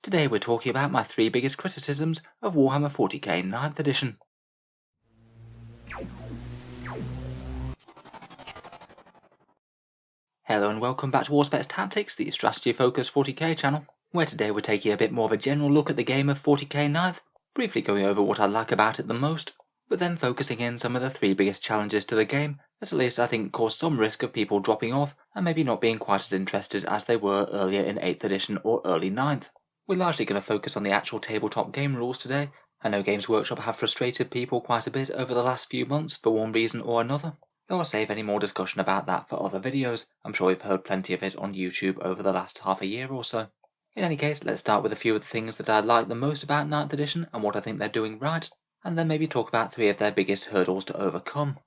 Today we're talking about my 3 biggest criticisms of Warhammer 40k 9th edition. Hello and welcome back to Auspex Tactics, the strategy-focused 40k channel, where today we're taking a bit more of a general look at the game of 40k 9th, briefly going over what I like about it the most, but then focusing in some of the 3 biggest challenges to the game that at least I think cause some risk of people dropping off and maybe not being quite as interested as they were earlier in 8th edition or early 9th. We're largely going to focus on the actual tabletop game rules today. I know Games Workshop have frustrated people quite a bit over the last few months for one reason or another, though I'll save any more discussion about that for other videos. I'm sure you've heard plenty of it on YouTube over the last half a year or so. In any case, let's start with a few of the things that I like the most about 9th edition and what I think they're doing right, and then maybe talk about 3 of their biggest hurdles to overcome.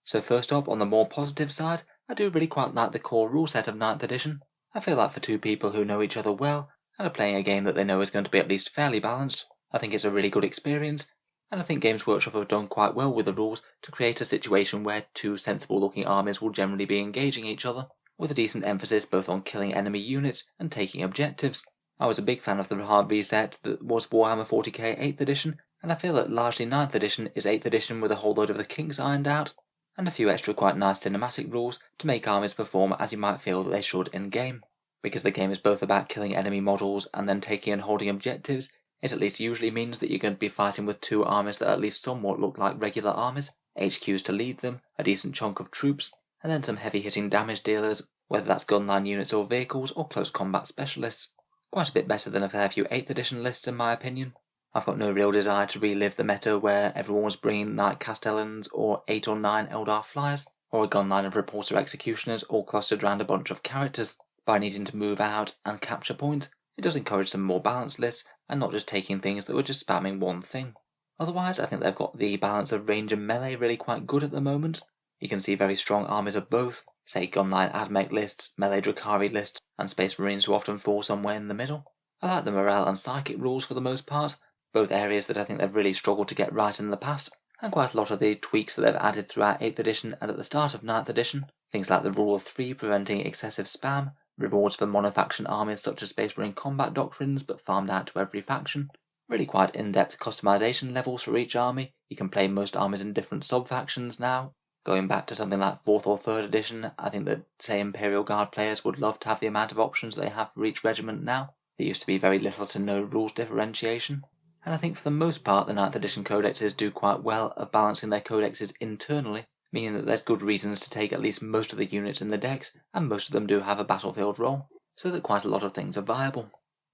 So first up, on the more positive side, I do really quite like the core rule set of 9th edition. I feel like for 2 people who know each other well, and are playing a game that they know is going to be at least fairly balanced, I think it's a really good experience, and I think Games Workshop have done quite well with the rules to create a situation where 2 sensible looking armies will generally be engaging each other, with a decent emphasis both on killing enemy units and taking objectives. I was a big fan of the hard reset that was Warhammer 40k 8th edition, and I feel that largely 9th edition is 8th edition with a whole load of the kinks ironed out, and a few extra quite nice cinematic rules to make armies perform as you might feel that they should in game. Because the game is both about killing enemy models and then taking and holding objectives, it at least usually means that you're going to be fighting with 2 armies that at least somewhat look like regular armies, HQs to lead them, a decent chunk of troops, and then some heavy hitting damage dealers, whether that's gunline units or vehicles or close combat specialists. Quite a bit better than a fair few 8th edition lists in my opinion. I've got no real desire to relive the meta where everyone was bringing Knight Castellans or 8 or 9 Eldar Flyers, or a gunline of Repulsor Executioners all clustered around a bunch of characters. By needing to move out and capture points, it does encourage some more balanced lists and not just taking things that were just spamming one thing. Otherwise, I think they've got the balance of range and melee really quite good at the moment. You can see very strong armies of both, say gunline Admech lists, melee Drakari lists, and Space Marines who often fall somewhere in the middle. I like the morale and psychic rules for the most part, both areas that I think they've really struggled to get right in the past, and quite a lot of the tweaks that they've added throughout 8th edition and at the start of 9th edition, things like the rule of 3 preventing excessive spam, rewards for monofaction armies such as Space Marine combat doctrines but farmed out to every faction, really quite in-depth customization levels for each army. You can play most armies in different sub-factions now. Going back to something like 4th or 3rd edition, I think that, say, Imperial Guard players would love to have the amount of options they have for each regiment now. There used to be very little to no rules differentiation. And I think for the most part the 9th edition codexes do quite well of balancing their codexes internally, meaning that there's good reasons to take at least most of the units in the decks, and most of them do have a battlefield role, so that quite a lot of things are viable.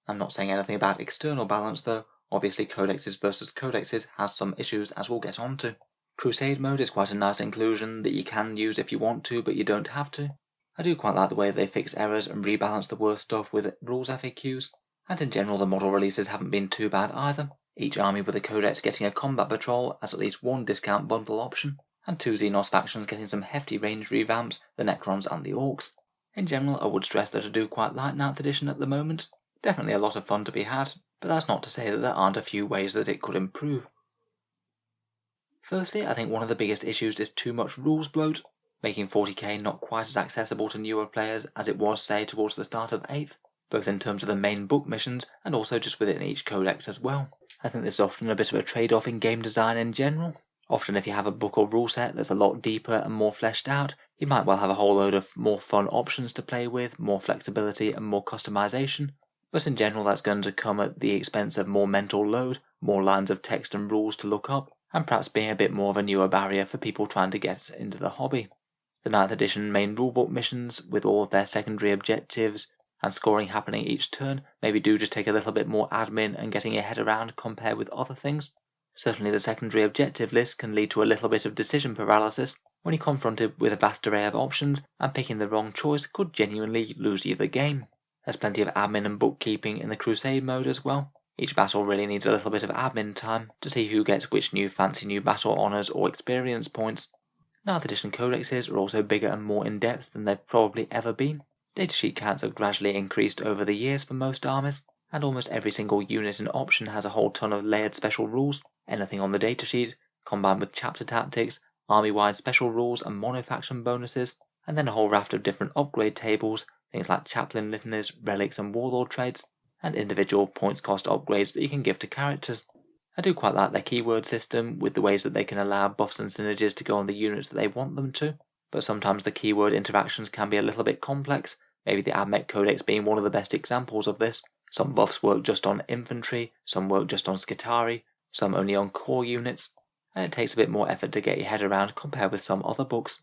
I'm not saying anything about external balance though. Obviously codexes versus codexes has some issues, as we'll get on to. Crusade mode is quite a nice inclusion that you can use if you want to, but you don't have to. I do quite like the way they fix errors and rebalance the worst stuff with rules FAQs, and in general the model releases haven't been too bad either, each army with a codex getting a combat patrol as at least 1 discount bundle option, and 2 Xenos factions getting some hefty range revamps, the Necrons and the Orcs. In general, I would stress that I do quite like 9th edition at the moment. Definitely a lot of fun to be had, but that's not to say that there aren't a few ways that it could improve. Firstly, I think one of the biggest issues is too much rules bloat, making 40k not quite as accessible to newer players as it was, say, towards the start of 8th, both in terms of the main book missions and also just within each codex as well. I think there's often a bit of a trade-off in game design in general. Often if you have a book or rule set that's a lot deeper and more fleshed out, you might well have a whole load of more fun options to play with, more flexibility and more customization, but in general that's going to come at the expense of more mental load, more lines of text and rules to look up, and perhaps being a bit more of a newer barrier for people trying to get into the hobby. The 9th edition main rulebook missions, with all of their secondary objectives and scoring happening each turn, maybe do just take a little bit more admin and getting your head around compared with other things. Certainly the secondary objective list can lead to a little bit of decision paralysis when you're confronted with a vast array of options, and picking the wrong choice could genuinely lose you the game. There's plenty of admin and bookkeeping in the Crusade mode as well. Each battle really needs a little bit of admin time to see who gets which fancy new battle honours or experience points. 9th edition codexes are also bigger and more in-depth than they've probably ever been. Datasheet counts have gradually increased over the years for most armies, and almost every single unit and option has a whole ton of layered special rules, anything on the datasheet, combined with chapter tactics, army-wide special rules and monofaction bonuses, and then a whole raft of different upgrade tables, things like chaplain litanies, relics and warlord traits, and individual points cost upgrades that you can give to characters. I do quite like their keyword system, with the ways that they can allow buffs and synergies to go on the units that they want them to, but sometimes the keyword interactions can be a little bit complex, maybe the Admech Codex being one of the best examples of this. Some buffs work just on infantry, some work just on Skitarii, some only on core units, and it takes a bit more effort to get your head around compared with some other books.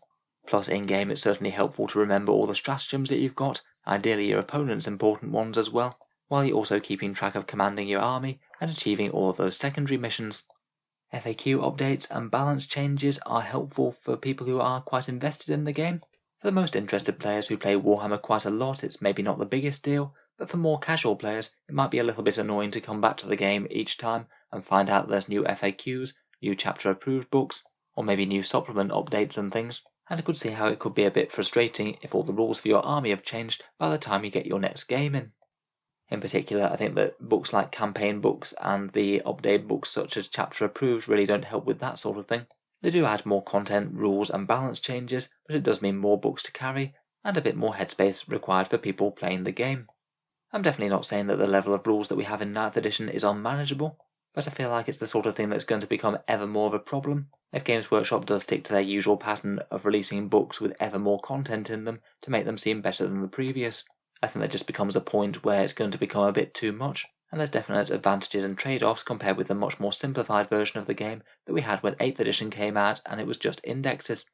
Plus in-game it's certainly helpful to remember all the stratagems that you've got, ideally your opponent's important ones as well, while you're also keeping track of commanding your army and achieving all of those secondary missions. FAQ updates and balance changes are helpful for people who are quite invested in the game. For the most interested players who play Warhammer quite a lot, it's maybe not the biggest deal, but for more casual players, it might be a little bit annoying to come back to the game each time and find out there's new FAQs, new chapter approved books, or maybe new supplement updates and things, and I could see how it could be a bit frustrating if all the rules for your army have changed by the time you get your next game in. In particular, I think that books like campaign books and the update books such as chapter approved really don't help with that sort of thing. They do add more content, rules and balance changes, but it does mean more books to carry, and a bit more headspace required for people playing the game. I'm definitely not saying that the level of rules that we have in 9th edition is unmanageable, but I feel like it's the sort of thing that's going to become ever more of a problem if Games Workshop does stick to their usual pattern of releasing books with ever more content in them to make them seem better than the previous. I think that just becomes a point where it's going to become a bit too much, and there's definite advantages and trade-offs compared with the much more simplified version of the game that we had when 8th edition came out and it was just indexes.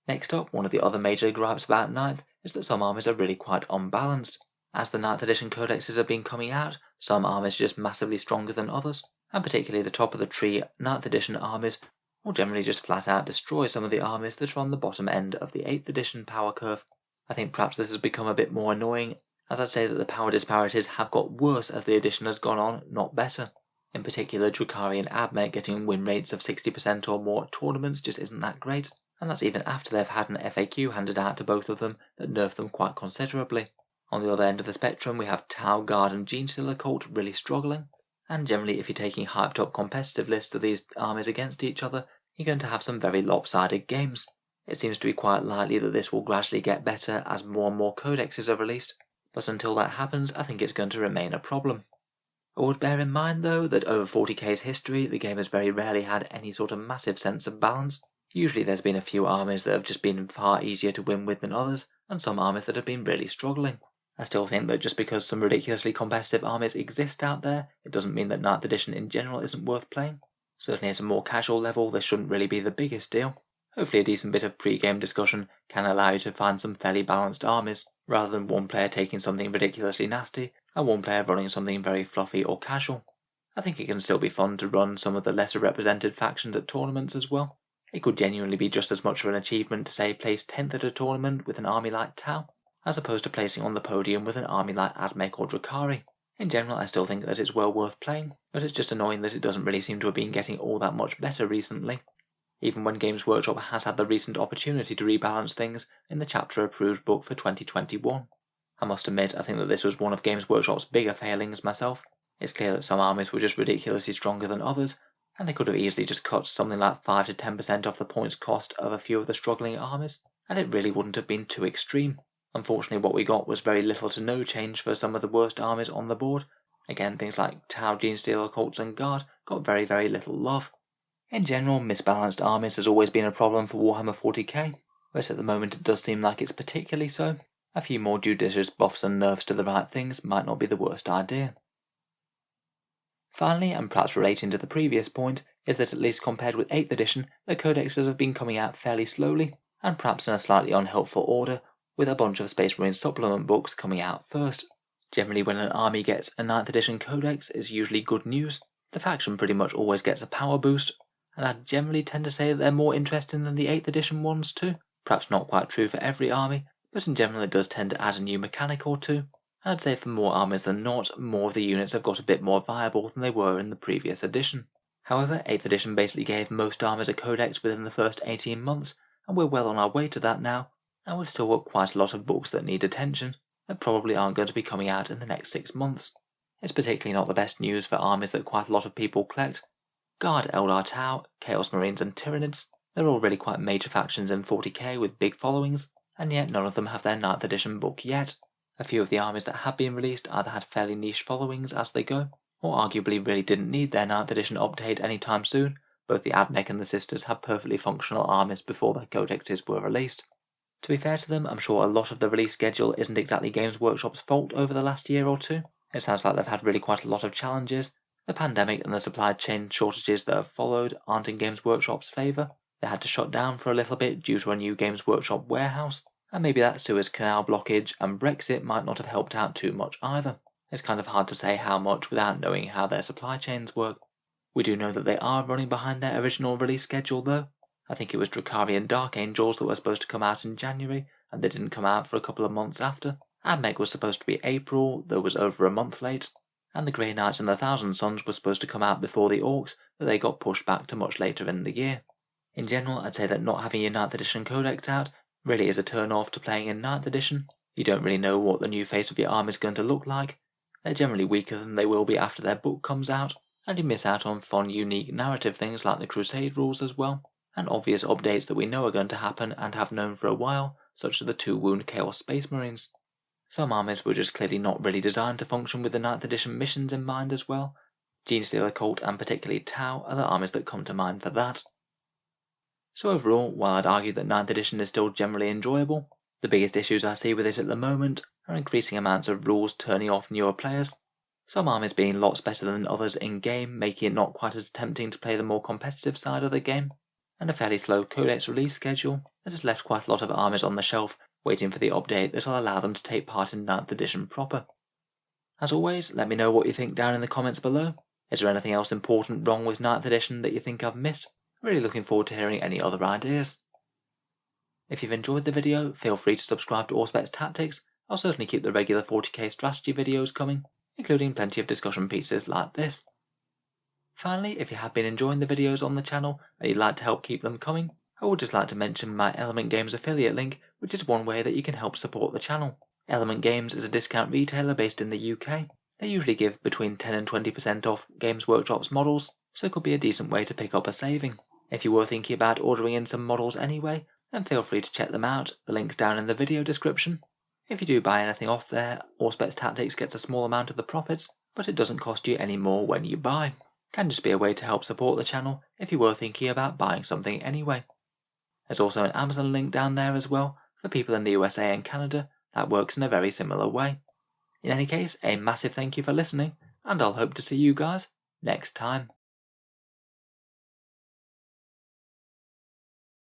Next up, one of the other major gripes about 9th is that some armies are really quite unbalanced. As the 9th edition codexes have been coming out, some armies are just massively stronger than others, and particularly the top of the tree 9th edition armies will generally just flat out destroy some of the armies that are on the bottom end of the 8th edition power curve. I think perhaps this has become a bit more annoying, as I'd say that the power disparities have got worse as the edition has gone on, not better. In particular, Drukhari and Admech getting win rates of 60% or more at tournaments just isn't that great, and that's even after they've had an FAQ handed out to both of them that nerfed them quite considerably. On the other end of the spectrum, we have Tau, Guard and Genestealer Cult really struggling, and generally if you're taking hyped up competitive lists of these armies against each other, you're going to have some very lopsided games. It seems to be quite likely that this will gradually get better as more and more codexes are released, but until that happens I think it's going to remain a problem. I would bear in mind though that over 40k's history the game has very rarely had any sort of massive sense of balance. Usually there's been a few armies that have just been far easier to win with than others, and some armies that have been really struggling. I still think that just because some ridiculously competitive armies exist out there, it doesn't mean that 9th edition in general isn't worth playing. Certainly at a more casual level this shouldn't really be the biggest deal. Hopefully a decent bit of pre-game discussion can allow you to find some fairly balanced armies, rather than one player taking something ridiculously nasty and one player running something very fluffy or casual. I think it can still be fun to run some of the lesser represented factions at tournaments as well. It could genuinely be just as much of an achievement to say place 10th at a tournament with an army like Tau, as opposed to placing on the podium with an army like Admech or Drukhari. In general I still think that it's well worth playing, but it's just annoying that it doesn't really seem to have been getting all that much better recently, even when Games Workshop has had the recent opportunity to rebalance things in the chapter approved book for 2021. I must admit I think that this was one of Games Workshop's bigger failings myself. It's clear that some armies were just ridiculously stronger than others, and they could have easily just cut something like 5 to 10% off the points cost of a few of the struggling armies, and it really wouldn't have been too extreme. Unfortunately what we got was very little to no change for some of the worst armies on the board. Again, things like Tau, Genestealer, Cults and Guard got very little love. In general, misbalanced armies has always been a problem for Warhammer 40k, but at the moment it does seem like it's particularly so. A few more judicious buffs and nerfs to the right things might not be the worst idea. Finally, and perhaps relating to the previous point, is that at least compared with 8th edition, the codexes have been coming out fairly slowly, and perhaps in a slightly unhelpful order, with a bunch of Space Marine supplement books coming out first. Generally when an army gets a 9th edition codex it's usually good news. The faction pretty much always gets a power boost, and I generally tend to say that they're more interesting than the 8th edition ones too. Perhaps not quite true for every army, but in general it does tend to add a new mechanic or two. And I'd say for more armies than not, more of the units have got a bit more viable than they were in the previous edition. However, 8th edition basically gave most armies a codex within the first 18 months, and we're well on our way to that now, and we've still got quite a lot of books that need attention, that probably aren't going to be coming out in the next 6 months. It's particularly not the best news for armies that quite a lot of people collect. Guard, Eldar Tau, Chaos Marines and Tyranids, they're already quite major factions in 40k with big followings, and yet none of them have their 9th edition book yet. A few of the armies that have been released either had fairly niche followings as they go, or arguably really didn't need their 9th edition update anytime soon. Both the Admech and the Sisters had perfectly functional armies before their codexes were released. To be fair to them, I'm sure a lot of the release schedule isn't exactly Games Workshop's fault over the last year or two. It sounds like they've had really quite a lot of challenges. The pandemic and the supply chain shortages that have followed aren't in Games Workshop's favour. They had to shut down for a little bit due to a new Games Workshop warehouse, and maybe that Suez Canal blockage and Brexit might not have helped out too much either. It's kind of hard to say how much without knowing how their supply chains work. We do know that they are running behind their original release schedule though. I think it was Drukhari and Dark Angels that were supposed to come out in January, and they didn't come out for a couple of months after. Admech was supposed to be April, that was over a month late, and the Grey Knights and the Thousand Sons were supposed to come out before the Orcs, but they got pushed back to much later in the year. In general, I'd say that not having your 9th edition codex out really is a turn-off to playing in 9th edition. You don't really know what the new face of your army is going to look like. They're generally weaker than they will be after their book comes out, and you miss out on fun, unique narrative things like the Crusade rules as well, and obvious updates that we know are going to happen and have known for a while, such as the 2-wound Chaos Space Marines. Some armies were just clearly not really designed to function with the 9th edition missions in mind as well. Genestealer Cult and particularly Tau are the armies that come to mind for that. So overall, while I'd argue that 9th edition is still generally enjoyable, the biggest issues I see with it at the moment are increasing amounts of rules turning off newer players, some armies being lots better than others in-game, making it not quite as tempting to play the more competitive side of the game, and a fairly slow codex release schedule that has left quite a lot of armies on the shelf waiting for the update that will allow them to take part in 9th edition proper. As always, let me know what you think down in the comments below. Is there anything else important wrong with 9th edition that you think I've missed? Really looking forward to hearing any other ideas. If you've enjoyed the video, feel free to subscribe to Auspex Tactics. I'll certainly keep the regular 40k strategy videos coming, including plenty of discussion pieces like this. Finally, if you have been enjoying the videos on the channel and you'd like to help keep them coming, I would just like to mention my Element Games affiliate link, which is one way that you can help support the channel. Element Games is a discount retailer based in the UK. They usually give between 10 and 20% off Games Workshop's models, so it could be a decent way to pick up a saving. If you were thinking about ordering in some models anyway, then feel free to check them out, the link's down in the video description. If you do buy anything off there, Auspex Tactics gets a small amount of the profits, but it doesn't cost you any more when you buy. Can just be a way to help support the channel if you were thinking about buying something anyway. There's also an Amazon link down there as well for people in the USA and Canada that works in a very similar way. In any case, a massive thank you for listening, and I'll hope to see you guys next time.